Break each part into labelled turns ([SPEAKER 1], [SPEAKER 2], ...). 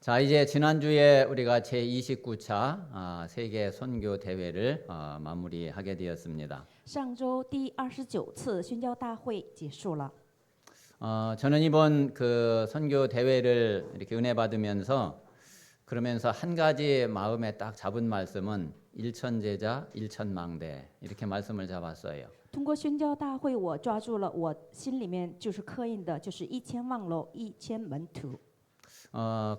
[SPEAKER 1] 자, 이제 지난주에 우리가 제29차 세계 선교 대회를 마무리하게 되었습니다.
[SPEAKER 2] 上周第29次宣教大会结束了。
[SPEAKER 1] 저는 이번 그 선교 대회를 이렇게 은혜 받으면서 그러면서 한 가지 마음에 딱 잡은 말씀은 일천제자 일천망대 이렇게 말씀을 잡았어요.
[SPEAKER 2] 通过宣教大会，我抓住了我心里面就是刻印的，就是1000望楼，1000门徒。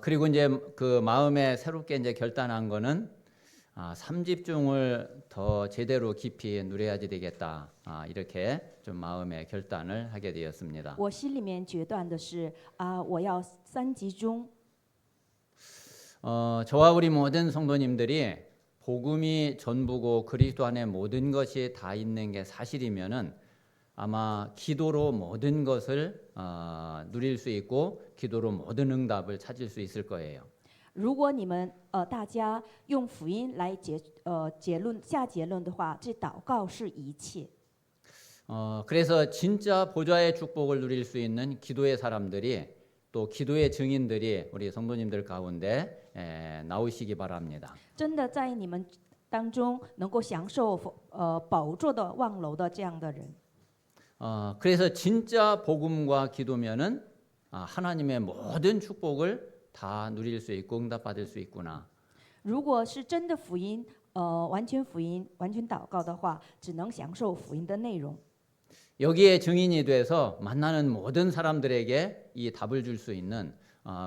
[SPEAKER 1] 그리고 이제 그 마음에 새롭게 이제 결단한 거는 3집중을 더 제대로 깊이 누려야지 되겠다. 이렇게 좀 마음의 결단을 하게 되었습니다.
[SPEAKER 2] 我心里面决断的是我要3集中。
[SPEAKER 1] 저와 우리 모든 성도님들이 복음이 전부고 그리스도 안에 모든 것이 다 있는 게 사실이면은 아마 기도로 모든 것을 누릴 수 있고 기도로 모든 응답을 찾을 수 있을 거예요.
[SPEAKER 2] 如果你们大家用福音来下结论的话，这祷告是一切。
[SPEAKER 1] 그래서 진짜 보좌의 축복을 누릴 수 있는 기도의 사람들이 또 기도의 증인들이 우리 성도님들 가운데 나오시기 바랍니다.
[SPEAKER 2] 真的在你们当中能够享受宝座的望楼的这样的人。
[SPEAKER 1] 그래서 진짜 복음과 기도면은 하나님의 모든 축복을 다 누릴 수 있고 응답받을 수 있구나.
[SPEAKER 2] 如果是真的福音，完全福音，完全祷告的话，只能享受福音的内容。
[SPEAKER 1] 여기에 증인이 돼서 만나는 모든 사람들에게 이 답을 줄 수 있는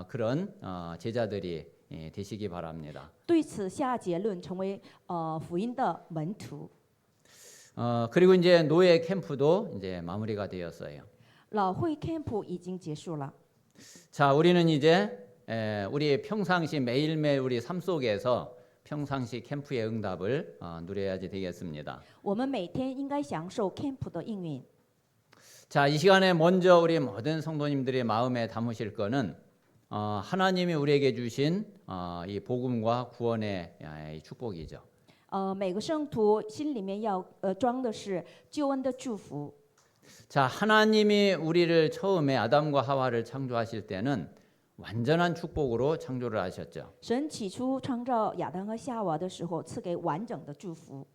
[SPEAKER 1] 그런 제자들이 되시기 바랍니다.
[SPEAKER 2] 对此下结论，成为福音的门徒。
[SPEAKER 1] 그리고 이제 노예 캠프도 이제 마무리가 되었어요.
[SPEAKER 2] 老会 camp 已经结束了。
[SPEAKER 1] 자, 우리는 이제 우리 평상시 매일매일 우리 삶 속에서 평상시 캠프의 응답을 누려야지 되겠습니다.
[SPEAKER 2] 我们每天应该享受 camp 的应允。
[SPEAKER 1] 자, 이 시간에 먼저 우리 모든 성도님들의 마음에 담으실 거는 하나님이 우리에게 주신 이 복음과 구원의 이 축복이죠.
[SPEAKER 2] 每个圣徒心里面要装的是救恩的祝福。
[SPEAKER 1] 자, 하나님이 우리를 처음에 아담과 하와를 창조하실 때는 완전한 축복으로 창조를 하셨죠.
[SPEAKER 2] 神起初创造亚当和夏娃的时候，赐给完整的祝福。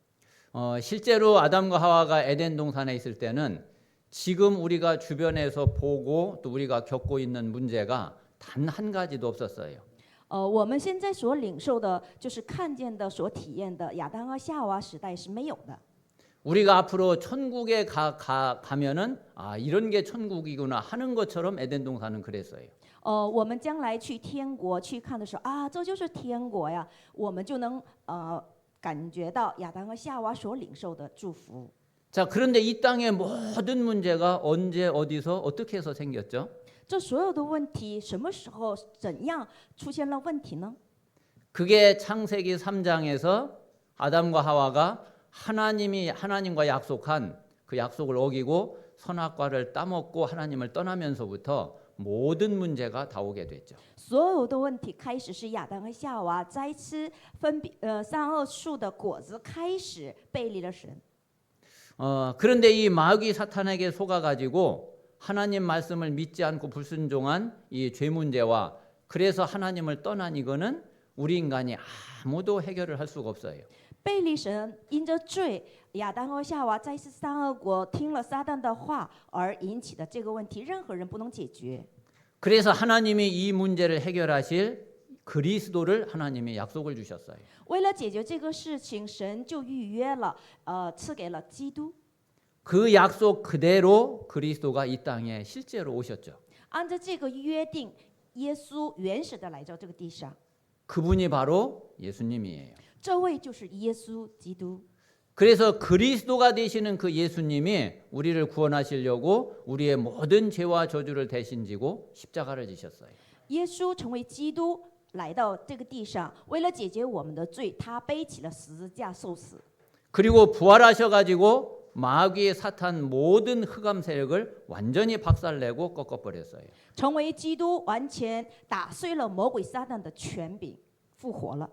[SPEAKER 1] 실제로 아담과 하와가 에덴 동산에 있을 때는 지금 우리가 주변에서 보고 또 우리가 겪고 있는 문제가 단 한 가지도 없었어요.
[SPEAKER 2] 我们现在所领受的，就是看见的、所体验的，亚当和夏娃时代是没有的。
[SPEAKER 1] 우리가 앞으로 천국에 가면은 이런 게 천국이구나 하는 것처럼 에덴 동산은 그랬어요.
[SPEAKER 2] 我们将来去天国去看的时候这就是天国呀，我们就能感觉到亚当和夏娃所领受的祝福。
[SPEAKER 1] 자, 그런데 이 땅의 모든 문제가 언제 어디서 어떻게 해서 생겼죠?
[SPEAKER 2] 这所有的问题，什么时候、怎样出现了问题呢？
[SPEAKER 1] 그게 창세기 3장에서 아담과 하와가 하나님과 약속한 그 약속을 어기고 선악과를 따먹고 하나님을 떠나면서부터 모든 문제가 다 오게 됐죠.
[SPEAKER 2] 所有的问题开始是亚当和夏娃摘吃善恶树的果子，开始背离了神。
[SPEAKER 1] 그런데 이 마귀 사탄에게 속아가지고 하나님 말씀을 믿지 않고 불순종한 이 죄 문제와 그래서 하나님을 떠난 이거는 우리 인간이 아무도 해결을 할 수가 없어요.
[SPEAKER 2] 背离神，因着罪，亚当和夏娃摘吃善恶果，听了撒旦的话而引起的这个问题，任何人不能解决。
[SPEAKER 1] 그래서 하나님이 이 문제를 해결하실 그리스도를 하나님이 약속을 주셨어요.
[SPEAKER 2] 为了解决这个事情，神就预约了，赐给了基督。
[SPEAKER 1] 그 약속 그대로 그리스도가 이 땅에 실제로 오셨죠.
[SPEAKER 2] 按照这个约定，耶稣原始的来到这个地上，
[SPEAKER 1] 그분이 바로 예수님이에요.
[SPEAKER 2] 这位就是耶稣基督。
[SPEAKER 1] 그래서 그리스도가 되시는 그 예수님이 우리를 구원하시려고 우리의 모든 죄와 저주를 대신 지고 십자가를 지셨어요.
[SPEAKER 2] 耶稣成为基督来到这个地上，为了解决我们的罪，他背起了十字架受死。
[SPEAKER 1] 그리고 부활하셔가지고 마귀의 사탄 모든 흑암 세력을 완전히 박살내고 꺾어버렸어요.
[SPEAKER 2] 成为基督，完全打碎了魔鬼撒旦的权柄，复活了。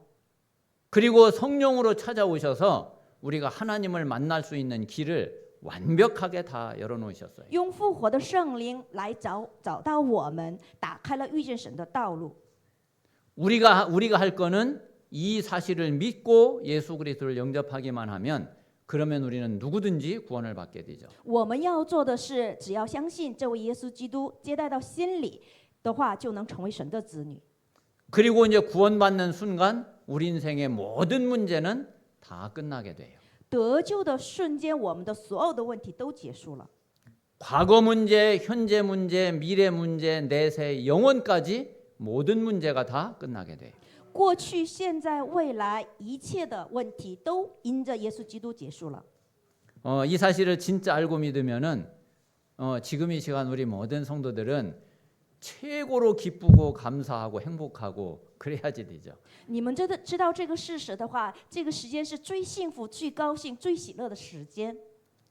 [SPEAKER 1] 그리고 성령으로 찾아오셔서 우리가 하나님을 만날 수 있는 길을 완벽하게 다 열어놓으셨어요.
[SPEAKER 2] 用复活的圣灵来找到我们，打开了遇见神的道路。
[SPEAKER 1] 우리가 할 거는 이 사실을 믿고 예수 그리스도를 영접하기만 하면 그러면 우리는 누구든지 구원을 받게 되죠.
[SPEAKER 2] 我们要做的是，只要相信这位耶稣基督，接待到心里的话，就能成为神的子女。
[SPEAKER 1] 그리고 이제 구원받는 순간 우리 인생의 모든 문제는 다 끝나게 돼요.
[SPEAKER 2] 得救的瞬间，我们的所有的问题都结束了。
[SPEAKER 1] 과거 문제, 현재 문제, 미래 문제, 내세, 영원까지 모든 문제가 다 끝나게 돼요.
[SPEAKER 2] 过去、现在、未来一切的问题都因着耶稣基督结束了。
[SPEAKER 1] 이 사실을 진짜 알고 믿으면은 지금 이 시간 우리 모든 성도들은 최고로 기쁘고 감사하고 행복하고 그래야지 되죠.
[SPEAKER 2] 你们真的知道这个事实的话，这个时间是最幸福、最高兴、最喜乐的时间。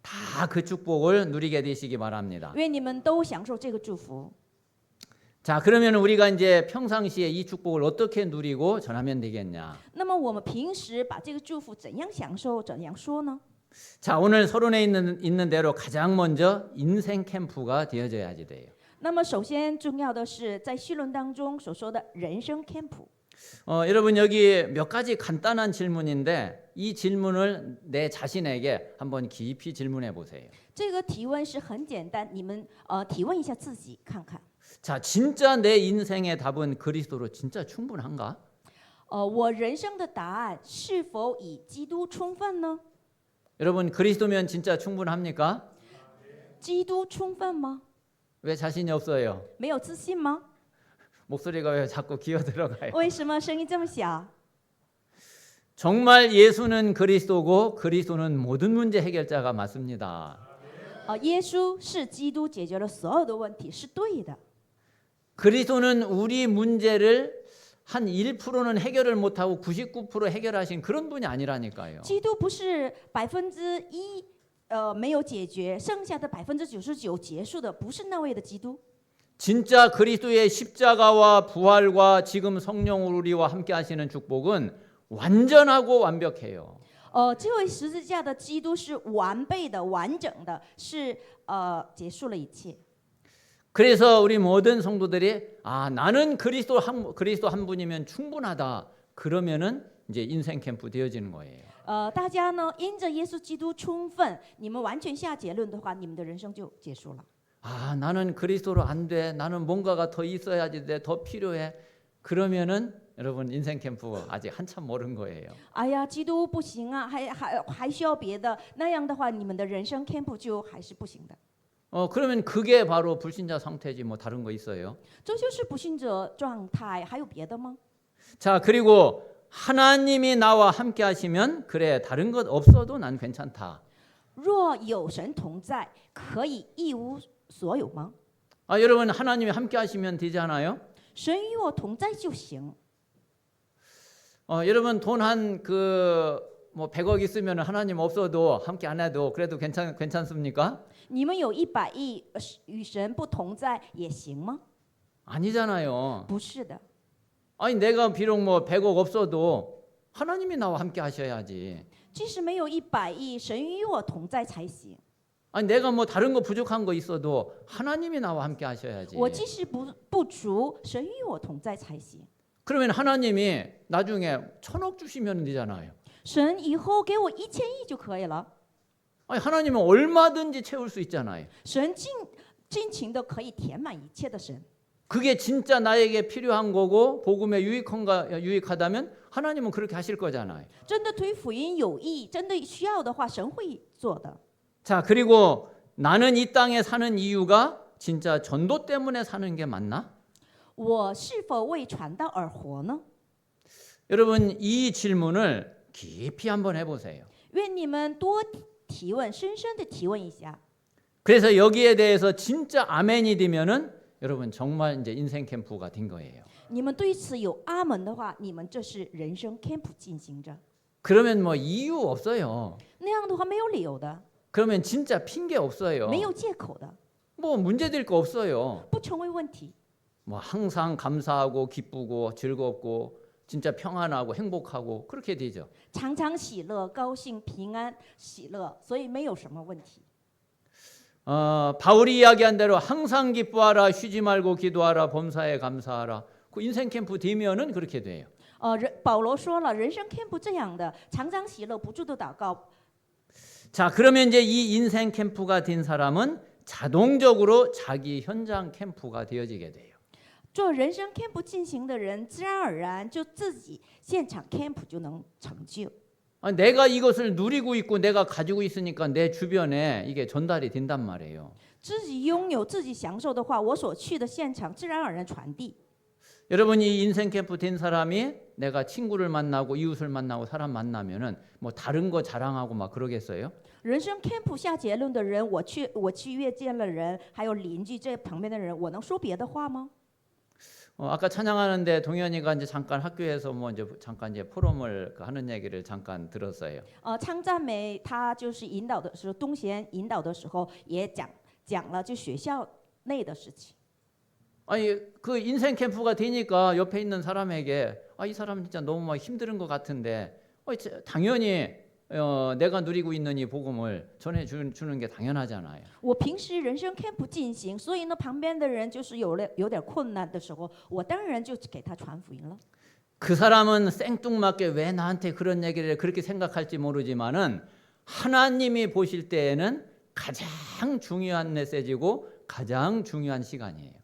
[SPEAKER 1] 다 그 축복을 누리게 되시기 바랍니다.
[SPEAKER 2] 愿你们都享受这个祝福。
[SPEAKER 1] 자, 그러면 우리가 이제 평상시에 이 축복을 어떻게 누리고 전하면 되겠냐?
[SPEAKER 2] 那么我们平时把这个祝福怎样享受、怎样说呢？
[SPEAKER 1] 자, 오늘 서론에 있는 대로 가장 먼저 인생 캠프가 되어져야지 돼요.
[SPEAKER 2] 那么首先重要的是在绪论当中所说的人生 camp。
[SPEAKER 1] 여러분 여기 몇 가지 간단한 질문인데 이 질문을 내 자신에게 한번 깊이 질문해 보세요.
[SPEAKER 2] 这个提问是很简单，你们提问一下自己看看。
[SPEAKER 1] 자, 진짜 내 인생의 답은 그리스도로 진짜 충분한가?
[SPEAKER 2] 我人生的答案是否以基督充分呢？
[SPEAKER 1] 여러분 그리스도면 진짜 충분합니까?
[SPEAKER 2] 基督充分吗？
[SPEAKER 1] 왜 자신이 없어요?
[SPEAKER 2] 没有自信吗？
[SPEAKER 1] 목소리가 왜 자꾸 기어 들어가요?
[SPEAKER 2] 为什么声音这么小？
[SPEAKER 1] 정말 예수는 그리스도고 그리스도는 모든 문제 해결자가 맞습니다.
[SPEAKER 2] 耶稣是基督解决了所有的问题，是对的。
[SPEAKER 1] 그리스도는 우리 문제를 한 1%는 해결을 못하고 99% 해결하신 그런 분이 아니라니까요.
[SPEAKER 2] 基督不是1%没有解决，剩下的99%结束的，不是那位的基督。
[SPEAKER 1] 진짜 그리스도의 십자가와 부활과 지금 성령으로 우리와 함께 하시는 축복은 완전하고 완벽해요.
[SPEAKER 2] 这位十字架的基督是完备的、完整的，是结束了一切。
[SPEAKER 1] 그래서 우리 모든 성도들이 나는 그리스도 한 분이면 충분하다. 그러면은 이제 인생 캠프 되어지는 거예요.
[SPEAKER 2] 大家呢，因着耶稣基督充分，你们完全下结论的话，你们的人生就结束了。
[SPEAKER 1] 나는 그리스도로 안 돼. 나는 뭔가가 더 있어야지 돼. 더 필요해. 그러면은 여러분 인생 캠프 아직 한참 멀은 거예요.
[SPEAKER 2] 哎呀，基督不行啊，还需要别的，那样的话，你们的人生 camp 就还是不行的。
[SPEAKER 1] 그러면 그게 바로 불신자 상태지 뭐 다른 거 있어요?
[SPEAKER 2] 这就是不信者状态，还有别的吗？
[SPEAKER 1] 자, 그리고 하나님이 나와 함께 하시면 그래 다른 것 없어도 난 괜찮다.
[SPEAKER 2] 若有神同在，可以一无所有吗？
[SPEAKER 1] 여러분 하나님이 함께 하시면 되지 않아요?
[SPEAKER 2] 神与我同在就行。
[SPEAKER 1] 여러분 돈 한 뭐 100억 있으면 하나님 없어도 함께 안 해도 그래도 괜찮습니까?
[SPEAKER 2] 你们有100亿，与神不同在也行吗？
[SPEAKER 1] 아니잖아요.
[SPEAKER 2] 不是的。
[SPEAKER 1] 아니 내가 비록 뭐 100억 없어도 하나님이 나와 함께 하셔야지.
[SPEAKER 2] 即使没有100亿，神与我同在才行。
[SPEAKER 1] 아니 내가 뭐 다른 거 부족한 거 있어도 하나님이 나와 함께 하셔야지.
[SPEAKER 2] 我即使不足，神与我同在才行。
[SPEAKER 1] 그러면 하나님이 나중에 1000억 주시면 되잖아요.
[SPEAKER 2] 神以后给我1000亿就可以了。
[SPEAKER 1] 아니 하나님은 얼마든지 채울 수 있잖아요.
[SPEAKER 2] 神尽情的可以填满一切的神。
[SPEAKER 1] 그게 진짜 나에게 필요한 거고 복음에 유익하다면 하나님은 그렇게 하실 거잖아요.
[SPEAKER 2] 真的对福音有益，真的需要的话，神会做的。
[SPEAKER 1] 자, 그리고 나는 이 땅에 사는 이유가 진짜 전도 때문에 사는 게 맞나?
[SPEAKER 2] 我是否为传道而活呢？
[SPEAKER 1] 여러분 이 질문을 깊이 한번 해보세요.
[SPEAKER 2] 愿你们多提问，深深的提问一下。
[SPEAKER 1] 그래서 여기에 대해서 진짜 아멘이 되면은 여러분 정말 이제 인생 캠프가 된 거예요.
[SPEAKER 2] 你们对此有阿门的话，你们这是人生 camp 进行着。
[SPEAKER 1] 그러면 뭐 이유 없어요.
[SPEAKER 2] 那样的话没有理由的，
[SPEAKER 1] 그러면 진짜 핑계 없어요.
[SPEAKER 2] 没有借口的，
[SPEAKER 1] 뭐 문제될 거 없어요.
[SPEAKER 2] 不成为问题。
[SPEAKER 1] 뭐 항상 감사하고 기쁘고 즐겁고 진짜 평안하고 행복하고 그렇게 되죠.
[SPEAKER 2] 常常喜乐、高兴、平安、喜乐，所以没有什么问题。
[SPEAKER 1] 바울이 이야기한 대로 항상 기뻐하라, 쉬지 말고 기도하라, 범사에 감사하라. 그 인생 캠프 되면은 그렇게 돼요.
[SPEAKER 2] 保罗说了，人生 camp 这样的，常常喜乐，不住的祷告。
[SPEAKER 1] 자, 그러면 이제 이 인생 캠프가 된 사람은 자동적으로 자기 현장 캠프가 되어지게 돼요.
[SPEAKER 2] 做人生 camp 进行的人，自然而然就自己现场 camp 就能成就。
[SPEAKER 1] 내가 이것을 누리고 있고 내가 가지고 있으니까 내 주변에 이게 전달이 된단 말이에요.
[SPEAKER 2] 自己拥有、自己享受的话，我所去的现场自然而然传递。
[SPEAKER 1] 여러분 이 인생 캠프 된 사람이 내가 친구를 만나고 이웃을 만나고 사람 만나면은 뭐 다른 거 자랑하고 막 그러겠어요?
[SPEAKER 2] 人生 camp 下结论的人，我去约见了人，还有邻居这旁边的人，我能说别的话吗？
[SPEAKER 1] 아까 찬양하는데 동현이가 이제 잠깐 학교에서 뭐 이제 잠깐 이제 포럼을 하는 얘기를 잠깐 들었어요.
[SPEAKER 2] 唱赞美他就是引导的时候，东贤引导的时候也讲了就学校内的事情。
[SPEAKER 1] 아니 그 인생 캠프가 되니까 옆에 있는 사람에게 이 사람 진짜 너무 막 힘든 것 같은데 당연히 내가 누리고 있는 이 복음을 전해 주는 게 당연하잖아요.
[SPEAKER 2] 我平时人生 camp 进行，所以呢，旁边的人就是有点困难的时候，我当然就给他传福音了。
[SPEAKER 1] 그 사람은 생뚱맞게 왜 나한테 그런 얘기를 그렇게 생각할지 모르지만은 하나님이 보실 때에는 가장 중요한 메시지고 가장 중요한 시간이에요.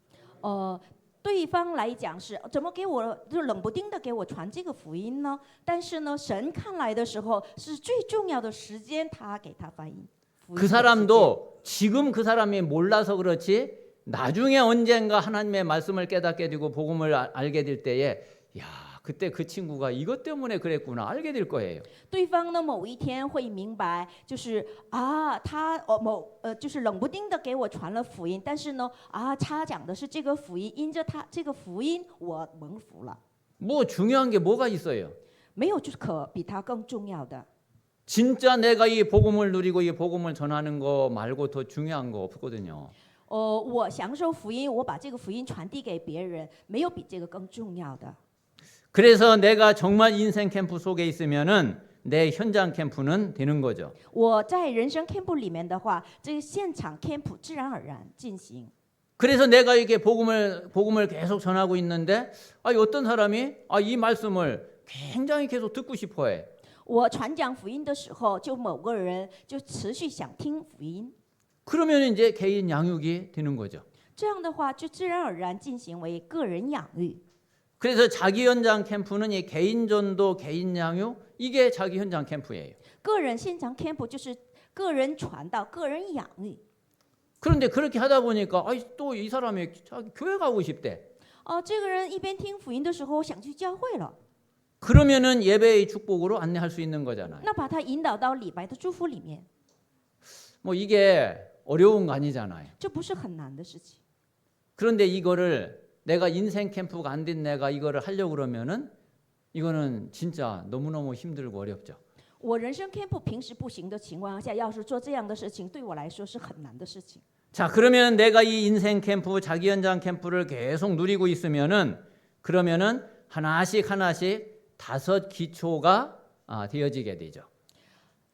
[SPEAKER 2] 对方来讲是怎么给我就冷不丁的给我传这个福音呢？但是呢，神看来的时候是最重要的时间，他给他翻译。
[SPEAKER 1] 그 사람도 지금 그 사람이 몰라서 그렇지 나중에 언젠가 하나님의 말씀을 깨닫게 되고 복음을 알게 될 때에 야 그때 그 친구가 이것 때문에 그랬구나 알게 될 거예요.
[SPEAKER 2] 对方呢，某一天会明白，就是他就是冷不丁的给我传了福音，但是呢，他讲的是这个福音，因着他这个福音，我蒙福了。
[SPEAKER 1] 뭐 중요한 게 뭐가 있어요?
[SPEAKER 2] 没有就是比他更重要的。
[SPEAKER 1] 진짜 내가 이 복음을 누리고 이 복음을 전하는 거 말고 더 중요한 거 없거든요.
[SPEAKER 2] 我享受福音，我把这个福音传递给别人，没有比这个更重要的。
[SPEAKER 1] 그래서 내가 정말 인생 캠프 속에 있으면은 내 현장 캠프는 되는 거죠.
[SPEAKER 2] 我在人生 camp 里面的话，这个现场 camp 自然而然进行。
[SPEAKER 1] 그래서 내가 이게 복음을 계속 전하고 있는데 어떤 사람이 이 말씀을 굉장히 계속 듣고 싶어해.
[SPEAKER 2] 我传讲福音的时候，就某个人就持续想听福音，
[SPEAKER 1] 그러면 이제 개인 양육이 되는 거죠.
[SPEAKER 2] 这样的话就自然而然进行为个人养育。
[SPEAKER 1] 그래서 자기 현장 캠프는 이 개인 전도, 개인 양육 이게 자기 현장 캠프예요.
[SPEAKER 2] 个人现场 camp 就是个人传道、个人养育。
[SPEAKER 1] 그런데 그렇게 하다 보니까 또 이 사람이 자기 교회 가고 싶대.
[SPEAKER 2] 这个人一边听福音的时候想去教会了，
[SPEAKER 1] 그러면은 예배의 축복으로 안내할 수 있는 거잖아요.
[SPEAKER 2] 那把他引导到礼拜的祝福里面，
[SPEAKER 1] 뭐 이게 어려운 거 아니잖아요.
[SPEAKER 2] 这不是很难的事情。
[SPEAKER 1] 그런데 이거를 내가 인생 캠프가 안 된 내가 이거를 하려고 그러면은 이거는 진짜 너무너무 힘들고 어렵죠.
[SPEAKER 2] 我人生 camp 平时不行的情况下，要是做这样的事情，对我来说是很难的事情。
[SPEAKER 1] 자, 그러면 내가 이 인생 캠프, 자기 현장 캠프를 계속 누리고 있으면은 그러면은 하나씩 5 기초가 되어지게 되죠.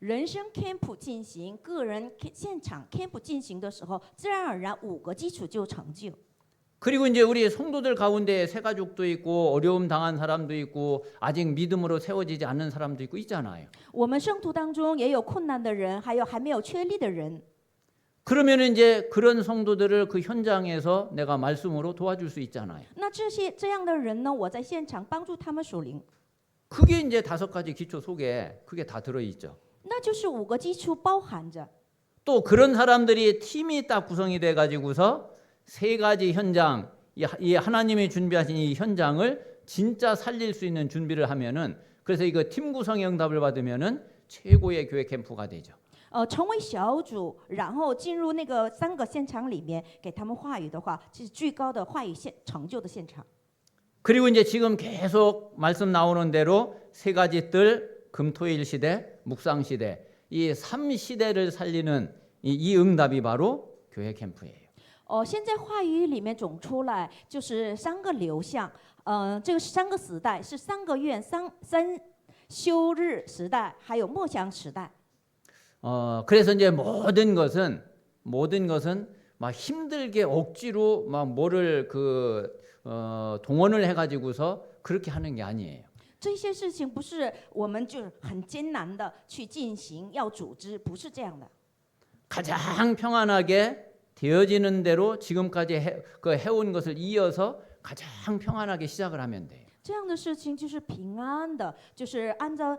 [SPEAKER 2] 人生 camp 进行，个人现场 camp 进行的时候，自然而然5个基础就成就。
[SPEAKER 1] 그리고 이제 우리 성도들 가운데 새 가족도 있고 어려움 당한 사람도 있고 아직 믿음으로 세워지지 않는 사람도 있고 있잖아요.
[SPEAKER 2] 我们圣徒当中也有困难的人，还有还没有确立的人。
[SPEAKER 1] 그러면 이제 그런 성도들을 그 현장에서 내가 말씀으로 도와줄 수 있잖아요.
[SPEAKER 2] 那这样的人呢，我在现场帮助他们属灵，
[SPEAKER 1] 그게 이제 5가지 기초 속에 그게 다 들어 있죠.
[SPEAKER 2] 那就是5个基础包含着。
[SPEAKER 1] 또 그런 사람들이 팀이 딱 구성이 돼 가지고서 3가지 현장, 이 하나님이 준비하신 이 현장을 진짜 살릴 수 있는 준비를 하면은 그래서 이거 팀 구성의 응답을 받으면은 최고의 교회 캠프가 되죠.
[SPEAKER 2] 成为小组，然后进入那个3个现场里面，给他们话语的话，是最高的话语成就的现场。
[SPEAKER 1] 그리고 이제 지금 계속 말씀 나오는 대로 3가지 뜰, 금토일 시대, 묵상 시대, 이 3시대를 살리는 이 응답이 바로 교회 캠프예요.
[SPEAKER 2] 现在话语里面总出来就是3个流向，这个3个时代是3个月、三休日时代，还有默想时代。
[SPEAKER 1] 그래서 이제 모든 것은 막 힘들게 억지로 막 뭐를 동원을 해가지고서 그렇게 하는 게 아니에요.
[SPEAKER 2] 这些事情不是我们就是很艰难的去进行，要组织，不是这样的。
[SPEAKER 1] 가장 평안하게 되어지는 대로 지금까지 해온 것을 이어서 가장 평안하게 시작을 하면 돼요.
[SPEAKER 2] 这样的事情就是平安的，就是按照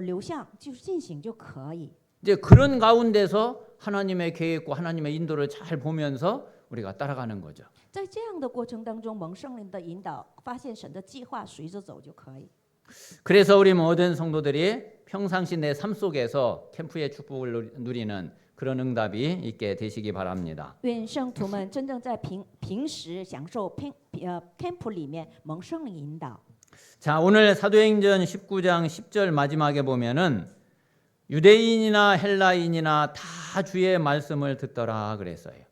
[SPEAKER 2] 流向就是进行就可以。
[SPEAKER 1] 이제 그런 가운데서 하나님의 계획과 하나님의 인도를 잘 보면서 우리가 따라가는 거죠.
[SPEAKER 2] 在这样的过程当中，蒙圣灵的引导，发现神的计划，随着走就可以。
[SPEAKER 1] 그래서 우리 모든 성도들이 평상시 내 삶 속에서 캠프의 축복을 누리는 그런 응답이 있게 되시기 바랍니다.
[SPEAKER 2] 愿圣徒们真正在平时享受camp 里面蒙圣灵引导。
[SPEAKER 1] 자, 오늘 사도행전 19장 10절 마지막에 보면은 유대인이나 헬라인이나 다 주의 말씀을 듣더라 그랬어요.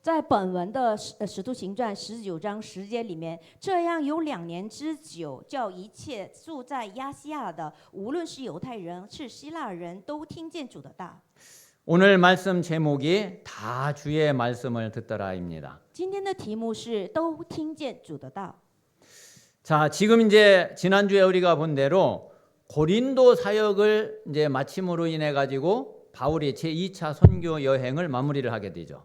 [SPEAKER 2] 在本文的使徒行传19章10节里面，这样有2年之久，叫一切住在亚细亚的，无论是犹太人是希腊人，都听见主的道。
[SPEAKER 1] 오늘 말씀 제목이 다 주의 말씀을 듣더라입니다.
[SPEAKER 2] 今天的题目是都听见主的道。
[SPEAKER 1] 자, 지금 이제 지난주에 우리가 본 대로 고린도 사역을 이제 마침으로 인해 가지고 바울이 제2차 선교 여행을 마무리를 하게 되죠.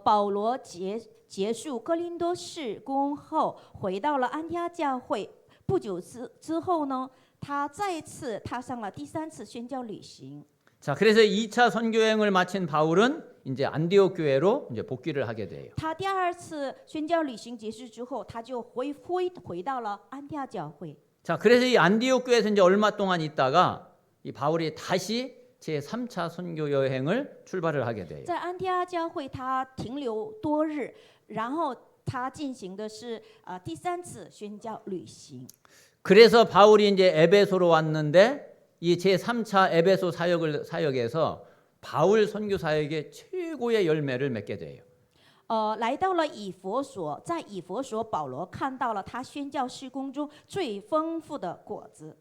[SPEAKER 2] 保罗结束哥林多事工后，回到了安提阿教会。不久之后呢，他再次踏上了第3次宣教旅行。
[SPEAKER 1] 자, 그래서 2차 선교 여행을 마친 바울은 이제 안디옥 교회로 이제 복귀를 하게 돼요.
[SPEAKER 2] 他第2次宣教旅行结束之后，他就回到了安提阿教会。
[SPEAKER 1] 자, 그래서 이 안디옥 교회에서 이제 얼마 동안 있다가 이 바울이 다시 제 3차 선교 여행을 출발을 하게 돼요.
[SPEAKER 2] 在安提阿教会，他停留多日，然后他进行的是第3次宣教旅行。
[SPEAKER 1] 그래서 바울이 이제 에베소로 왔는데 이 제 3차 에베소 사역에서 바울 선교 사역의 최고의 열매를 맺게 돼요.
[SPEAKER 2] 来到了以弗所，在以弗所，保罗看到了他宣教事工中最丰富的果子。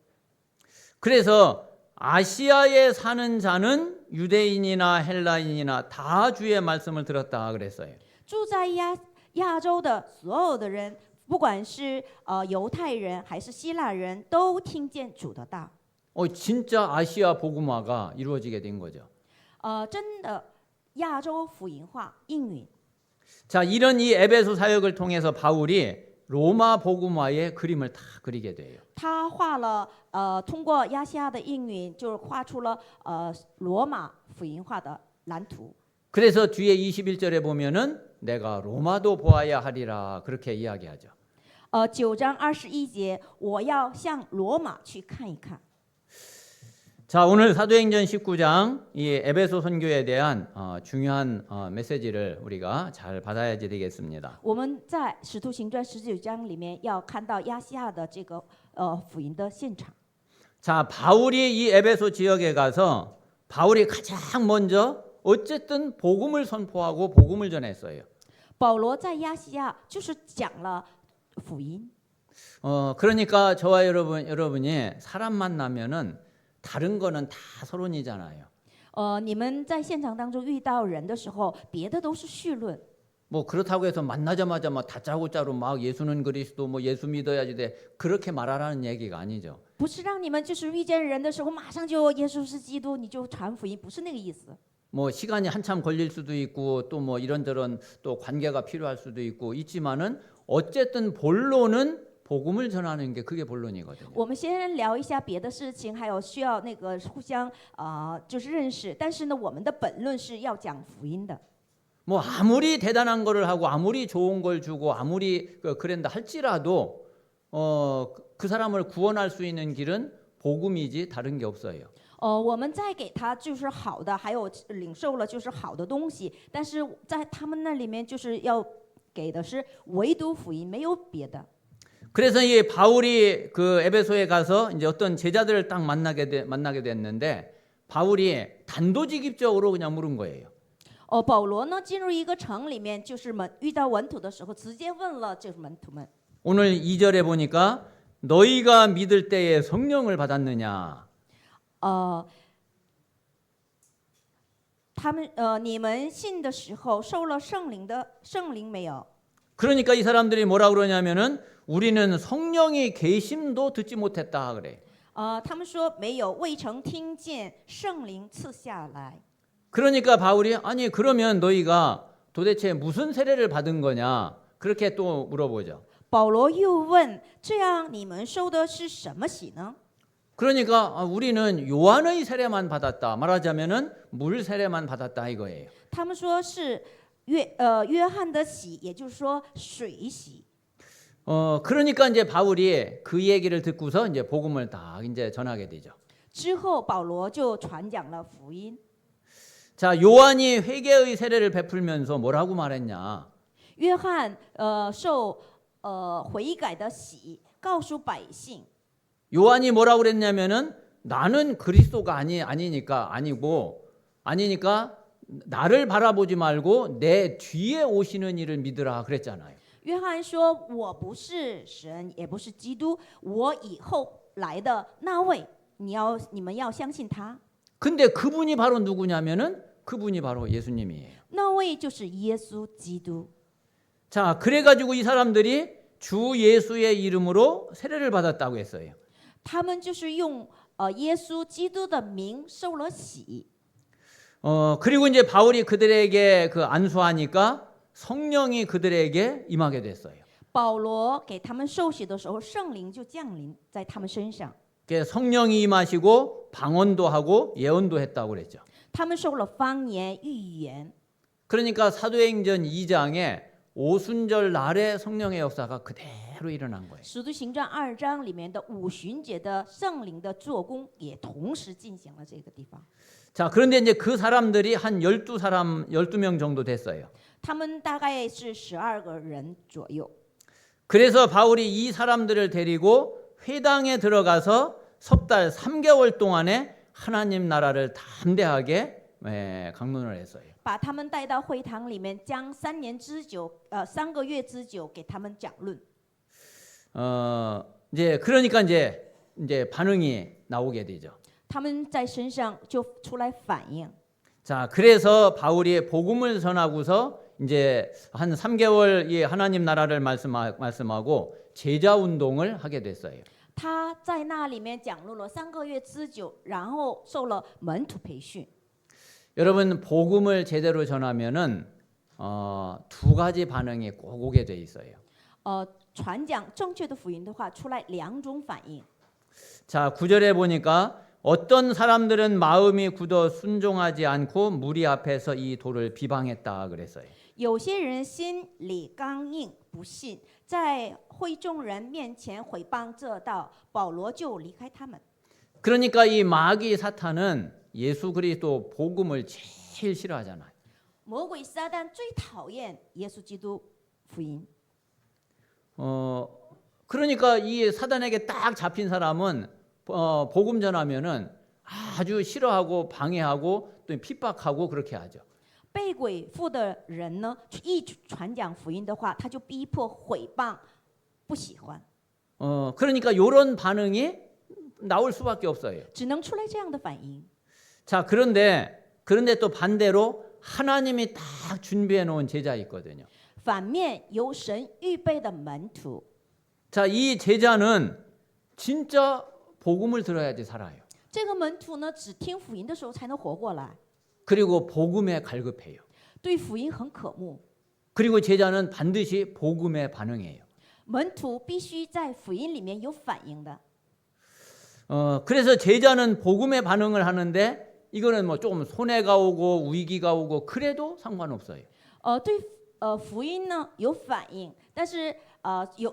[SPEAKER 1] 그래서 아시아에 사는 자는 유대인이나 헬라인이나 다 주의 말씀을 들었다 그랬어요.
[SPEAKER 2] 住在亚洲的所有的人，不管是犹太人还是希腊人，都听见主的道。
[SPEAKER 1] 진짜 아시아 복음화가 이루어지게 된 거죠.
[SPEAKER 2] 真的亚洲福音化应允。
[SPEAKER 1] 자, 이런 이 에베소 사역을 통해서 바울이 로마 복음화의 그림을 다 그리게 돼요.
[SPEAKER 2] 他画了通过亚细亚的应允，就是画出了罗马福音化的蓝图。
[SPEAKER 1] 그래서 뒤에 21절에 보면은 내가 로마도 보아야 하리라 그렇게 이야기하죠.
[SPEAKER 2] 9章21节，我要向罗马去看一看。
[SPEAKER 1] 자, 오늘 사도행전 19장 이 에베소 선교에 대한 중요한 메시지를 우리가 잘 받아야지 되겠습니다.
[SPEAKER 2] 我们在使徒行传19章里面要看到亚细亚的这个福音的现场。
[SPEAKER 1] 자, 바울이 이 에베소 지역에 가서 바울이 가장 먼저 어쨌든 복음을 선포하고 복음을 전했어요.
[SPEAKER 2] 保罗在亚细亚就是讲了福音。
[SPEAKER 1] 그러니까 저와 여러분이 사람 만나면은 다른 거는 다 서론이잖아요.
[SPEAKER 2] 你们在现场当中遇到人的时候，别的都是绪论。
[SPEAKER 1] 뭐 그렇다고 해서 만나자마자 막 다짜고짜로 막 예수는 그리스도 뭐 예수 믿어야지 돼 그렇게 말하라는 얘기가 아니죠.
[SPEAKER 2] 不是让你们就是遇见人的时候马上就耶稣是基督，你就传福音，不是那个意思。
[SPEAKER 1] 뭐 시간이 한참 걸릴 수도 있고 또 뭐 이런저런 또 관계가 필요할 수도 있고 있지만은 어쨌든 본론은 복음을 전하는 게 그게 본론이거든요.
[SPEAKER 2] 我们先聊一下别的事情，还有需要那个互相就是认识。但是呢，我们的本论是要讲福音的。
[SPEAKER 1] 뭐 아무리 대단한 거를 하고 아무리 좋은 걸 주고 아무리 그랜다 할지라도 그 사람을 구원할 수 있는 길은 복음이지 다른 게 없어요.
[SPEAKER 2] 我们再给他就是好的，还有领受了就是好的东西，但是在他们那里面就是要给的是唯独福音，没有别的。
[SPEAKER 1] 그래서 이 바울이 그 에베소에 가서 이제 어떤 제자들을 딱 만나게 됐는데 바울이 단도직입적으로 그냥 물은 거예요.
[SPEAKER 2] 保罗呢进入一个城里面，就是遇到门徒的时候，直接问了这门徒们。
[SPEAKER 1] 오늘 2절에 보니까 너희가 믿을 때에 성령을 받았느냐?
[SPEAKER 2] 他们你们信的时候受了圣灵没有？
[SPEAKER 1] 그러니까 이 사람들이 뭐라 그러냐면은 우리는 성령이 계심도 듣지 못했다 그래.
[SPEAKER 2] 他们说没有，未曾听见圣灵赐下来。
[SPEAKER 1] 그러니까 바울이 아니 그러면 너희가 도대체 무슨 세례를 받은 거냐 그렇게 또 물어보죠.
[SPEAKER 2] 保罗又问：这样你们受的是什么洗呢？
[SPEAKER 1] 그러니까 우리는 요한의 세례만 받았다. 말하자면은 물 세례만 받았다 이거예요.
[SPEAKER 2] 他们说是约翰的洗，也就是说水洗。
[SPEAKER 1] 그러니까 이제 바울이 그 얘기를 듣고서 이제 복음을 딱 이제 전하게 되죠.
[SPEAKER 2] 之后保罗就传讲了福音。
[SPEAKER 1] 자, 요한이 회개의 세례를 베풀면서 뭐라고 말했냐?
[SPEAKER 2] 约翰受悔改的洗，告诉百姓。
[SPEAKER 1] 요한이 뭐라고 그랬냐면은 나는 그리스도가 아니니까 나를 바라보지 말고 내 뒤에 오시는 이를 믿으라 그랬잖아요.
[SPEAKER 2] 约翰说：“我不是神，也不是基督，我以后来的那位，你们要相信他。
[SPEAKER 1] 근데 그분이 바로 누구냐면은 그분이 바로 예수님이에요.
[SPEAKER 2] 那位就是耶稣基督。
[SPEAKER 1] 자, 그래가지고 이 사람들이 주 예수의 이름으로 세례를 받았다고 했어요.
[SPEAKER 2] 他们就是用耶稣基督的名受了洗。
[SPEAKER 1] 그리고 이제 바울이 그들에게 그 안수하니까 성령이 그들에게 임하게 됐어요.
[SPEAKER 2] 保罗给他们受洗的时候，圣灵就降临在他们身上，
[SPEAKER 1] 성령이 임하시고 방언도 하고 예언도 했다고 그랬죠.
[SPEAKER 2] 他们受了方言、预言。
[SPEAKER 1] 그러니까 사도행전 2장에 오순절 날에 성령의 역사가 그대로 일어난 거예요.
[SPEAKER 2] 使徒行传2章里面的五旬节的圣灵的做工，也同时进行了这个地方。
[SPEAKER 1] 자, 그런데 이제 그 사람들이 한 12명 정도 됐어요.
[SPEAKER 2] 他们大概是12个人左右。
[SPEAKER 1] 그래서 바울이 이 사람들을 데리고 회당에 들어가서 석 달 3개월 동안에 하나님 나라를 담대하게 강론을 했어요.
[SPEAKER 2] 把他们带到会堂里面，将3个月之久给他们讲论。
[SPEAKER 1] 이제 그러니까 이제 반응이 나오게 되죠.
[SPEAKER 2] 他们在身上就出来反应。
[SPEAKER 1] 자, 그래서 바울이 복음을 전하고서 이제 한 3개월 이 하나님 나라를 말씀하고 제자 운동을 하게 됐어요.
[SPEAKER 2] 他在那里面讲论了3个月之久，然后受了门徒培训。
[SPEAKER 1] 여러분 복음을 제대로 전하면은 두 가지 반응이 꼭 오게 돼 있어요.
[SPEAKER 2] 传讲正确的福音的话，出来2种反应。
[SPEAKER 1] 자, 9절에 보니까 어떤 사람들은 마음이 굳어 순종하지 않고 무리 앞에서 이 돌을 비방했다 그랬어요.
[SPEAKER 2] 有些人心里刚硬，不信，在会众人面前毁谤这道，保罗就离开他们。
[SPEAKER 1] 그러니까 이 마귀 사탄은 예수 그리스도 복음을 제일 싫어하잖아요.
[SPEAKER 2] 魔鬼撒旦最讨厌耶稣基督福音。
[SPEAKER 1] 그러니까 이 사단에게 딱 잡힌 사람은 복음 전하면은 아주 싫어하고 방해하고 또 핍박하고 그렇게 하죠.
[SPEAKER 2] 被鬼附的人呢，一传讲福音的话，他就逼迫、毁谤，不喜欢，
[SPEAKER 1] 그러니까 이런 반응이 나올 수밖에 없어요.
[SPEAKER 2] 只能出来这样的反应。
[SPEAKER 1] 자, 그런데 또 반대로 하나님이 딱 준비해 놓은 제자 있거든요.
[SPEAKER 2] 反面有神预备的门徒，
[SPEAKER 1] 자, 이 제자는 진짜 복음을 들어야지 살아요.
[SPEAKER 2] 这个门徒呢，只听福音的时候才能活过来，
[SPEAKER 1] 그리고 복음에 갈급해요.
[SPEAKER 2] 对福音很渴慕。
[SPEAKER 1] 그리고 제자는 반드시 복음에 반응해요.
[SPEAKER 2] 门徒必须在福音里面有反应的。
[SPEAKER 1] 그래서 제자는 복음에 반응을 하는데 이거는 뭐 조금 손해가 오고 위기가 오고 그래도 상관없어요.
[SPEAKER 2] 对福音呢有反应，但是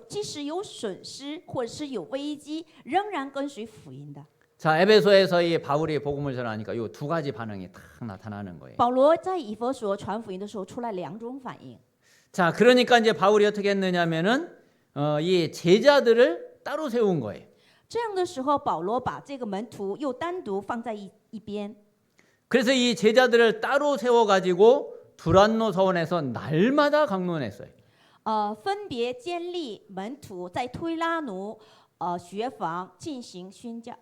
[SPEAKER 2] 即使有损失或者是有危机，仍然跟随福音的。
[SPEAKER 1] 자, 에베소에서 이 바울이 복음을 전하니까 이 두 가지 반응이 딱 나타나는 거예요.
[SPEAKER 2] 保罗在以弗所传福音的时候，出来2种反应。
[SPEAKER 1] 자, 그러니까 이제 바울이 어떻게 했느냐면은 이 제자들을 따로 세운 거예요.
[SPEAKER 2] 这样的时候，保罗把这个门徒又单独放在一边。
[SPEAKER 1] 그래서 이 제자들을 따로 세워 가지고 두란노 서원에서 날마다 강론했어요.
[SPEAKER 2] 分别建立门徒在推拉奴学房进行宣讲。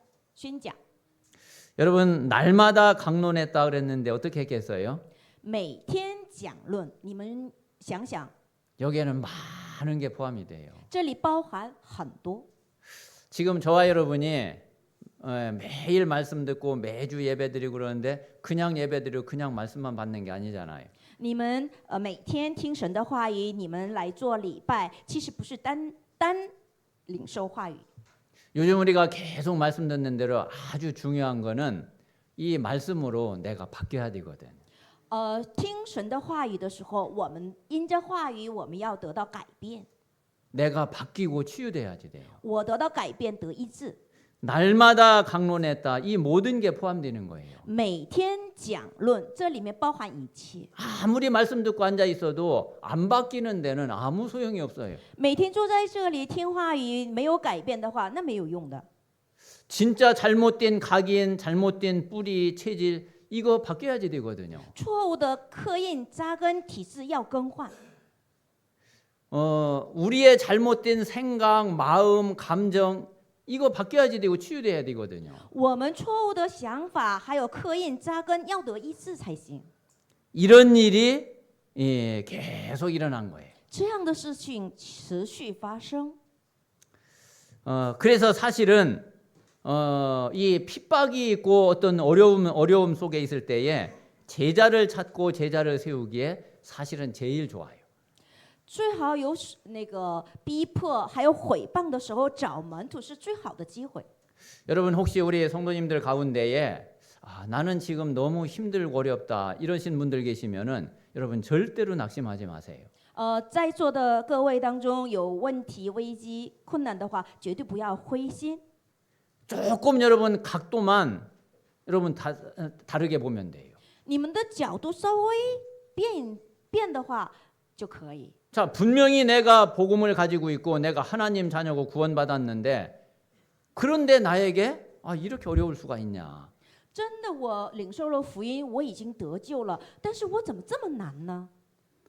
[SPEAKER 1] 여러분 날마다 강론했다 그랬는데 어떻게 했겠어요?
[SPEAKER 2] 每天讲论，你们想想，
[SPEAKER 1] 여기에는 많은 게 포함이 돼요.
[SPEAKER 2] 这里包含很多。
[SPEAKER 1] 지금 저와 여러분이 매일 말씀 듣고 매주 예배 드리고 그러는데 그냥 예배 드리고 그냥 말씀만 받는 게 아니잖아요.
[SPEAKER 2] 你们每天听神的话语，你们来做礼拜，其实不是单领受话语。
[SPEAKER 1] 요즘 우리가 계속 말씀 듣는 대로 아주 중요한 거는 이 말씀으로 내가 바뀌어야 되거든.
[SPEAKER 2] 听神的话语的时候，我们因着话语，我们要得到改变。
[SPEAKER 1] 내가 바뀌고 치유돼야지 돼요.
[SPEAKER 2] 我得到改变得医治，
[SPEAKER 1] 날마다 강론했다. 이 모든 게 포함되는 거예요.
[SPEAKER 2] 每天讲论，这里面包含一切。
[SPEAKER 1] 아무리 말씀 듣고 앉아 있어도 안 바뀌는 데는 아무 소용이 없어요.
[SPEAKER 2] 每天坐在这里听话语，没有改变的话，那没有用的。
[SPEAKER 1] 진짜 잘못된 각인, 잘못된 뿌리, 체질 이거 바뀌어야지 되거든요.
[SPEAKER 2] 错误的刻印、扎根、体质要更换。
[SPEAKER 1] 우리의 잘못된 생각, 마음, 감정 이거 바뀌어야지 되고 치유돼야 되거든요.
[SPEAKER 2] 我们错误的想法还有刻印、扎根要得医治才行。
[SPEAKER 1] 이런 일이 계속 일어난 거예요.
[SPEAKER 2] 这样的事情持续发生。
[SPEAKER 1] 그래서 사실은 이 핍박이 있고 어떤 어려움 속에 있을 때에 제자를 찾고 제자를 세우기에 사실은 제일 좋아요.
[SPEAKER 2] 最好有那个逼迫还有毁谤的时候，找门徒是最好的机会。
[SPEAKER 1] 여러분 혹시 우리 성도님들 가운데에 나는 지금 너무 힘들고 어렵다 이러신 분들 계시면은 여러분 절대로 낙심하지 마세요.
[SPEAKER 2] 在座的各位当中有问题、危机、困难的话，绝对不要灰心。
[SPEAKER 1] 조금 여러분 각도만 여러분 다르게 보면 돼요.
[SPEAKER 2] 你们的角度稍微变的话就可以。
[SPEAKER 1] 자, 분명히 내가 복음을 가지고 있고 내가 하나님 자녀고 구원받았는데 그런데 나에게 이렇게 어려울 수가 있냐?
[SPEAKER 2] 真的，我领受了福音，我已经得救了，但是我怎么这么难呢？